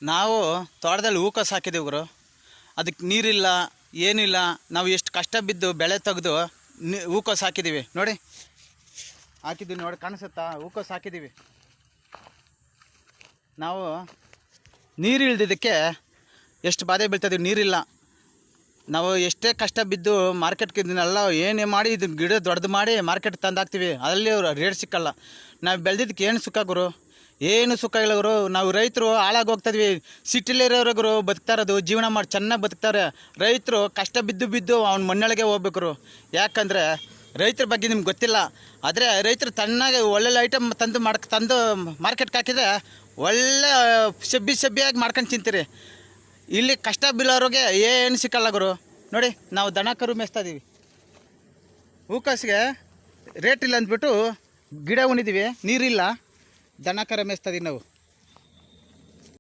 ನಾವು ತೋಟದಲ್ಲಿ ಹೂಕೋಸು ಹಾಕಿದ್ದೀವಿ ಗುರು. ಅದಕ್ಕೆ ನೀರಿಲ್ಲ, ಏನಿಲ್ಲ. ನಾವು ಎಷ್ಟು ಕಷ್ಟ ಬಿದ್ದು ಬೆಳೆ ತೆಗೆದು ಹೂಕೋಸು ಹಾಕಿದ್ದೀವಿ ನೋಡಿ. ಹಾಕಿದ್ದೀವಿ ನೋಡಿ, ಕಾಣಿಸುತ್ತಾ? ಹೂಕೋಸು ಹಾಕಿದ್ದೀವಿ. ನಾವು ನೀರು ಇಳ್ದಿದ್ದಕ್ಕೆ ಎಷ್ಟು ಬಾಧೆ ಬೀಳ್ತಾಯಿದ್ದೀವಿ. ನೀರಿಲ್ಲ. ನಾವು ಎಷ್ಟೇ ಕಷ್ಟ ಬಿದ್ದು ಮಾರ್ಕೆಟ್ಗೆ ಇದನ್ನೆಲ್ಲ ಏನೇ ಮಾಡಿ ಇದನ್ನ ಗಿಡ ದೊಡ್ಡದು ಮಾಡಿ ಮಾರ್ಕೆಟ್ ತಂದಾಕ್ತೀವಿ, ಅಲ್ಲಿ ರೇಟ್ ಸಿಕ್ಕಲ್ಲ. ನಾವು ಬೆಳೆದಿದ್ದಕ್ಕೆ ಏನು ಸುಖ ಗುರು? ಏನು ಸುಖ ಇಲ್ಲ ಗುರು. ನಾವು ರೈತರು ಹಾಳಾಗಿ ಹೋಗ್ತಾಯಿದ್ವಿ. ಸಿಟಿಲಿರೋರು ಗುರು ಬದುಕ್ತಾ ಇರೋದು, ಜೀವನ ಮಾಡಿ ಚೆನ್ನಾಗಿ ಬದುಕ್ತಾರೆ. ರೈತರು ಕಷ್ಟ ಬಿದ್ದು ಅವ್ನ ಮಣ್ಣೊಳಗೆ ಹೋಗ್ಬೇಕು. ಯಾಕಂದರೆ ರೈತರ ಬಗ್ಗೆ ನಿಮ್ಗೆ ಗೊತ್ತಿಲ್ಲ. ಆದರೆ ರೈತರು ತಣ್ಣಗೆ ಒಳ್ಳೊಳ್ಳೆ ಐಟಮ್ ತಂದು ಮಾರ್ಕೆಟ್ಗೆ ಹಾಕಿದರೆ ಒಳ್ಳೆ ಸಬ್ಬಿಯಾಗಿ ಮಾಡ್ಕೊಂಡು ತಿಂತೀರಿ. ಇಲ್ಲಿ ಕಷ್ಟ ಬೀಳೋರಿಗೆ ಏನು ಸಿಕ್ಕಲ್ಲ ಗುರು. ನೋಡಿ, ನಾವು ದನ ಕರು ಮೇಯಿಸ್ತಾ ಇದ್ದೀವಿ. ಹೂಕೋಸಿಗೆ ರೇಟ್ ಇಲ್ಲ ಅಂದ್ಬಿಟ್ಟು ಗಿಡ ಉಣಿದ್ದೀವಿ, ನೀರಿಲ್ಲ, ದನ ಕರು ಮೇಯಿಸ್ತಾ ಇದೀವಿ ನಾವು.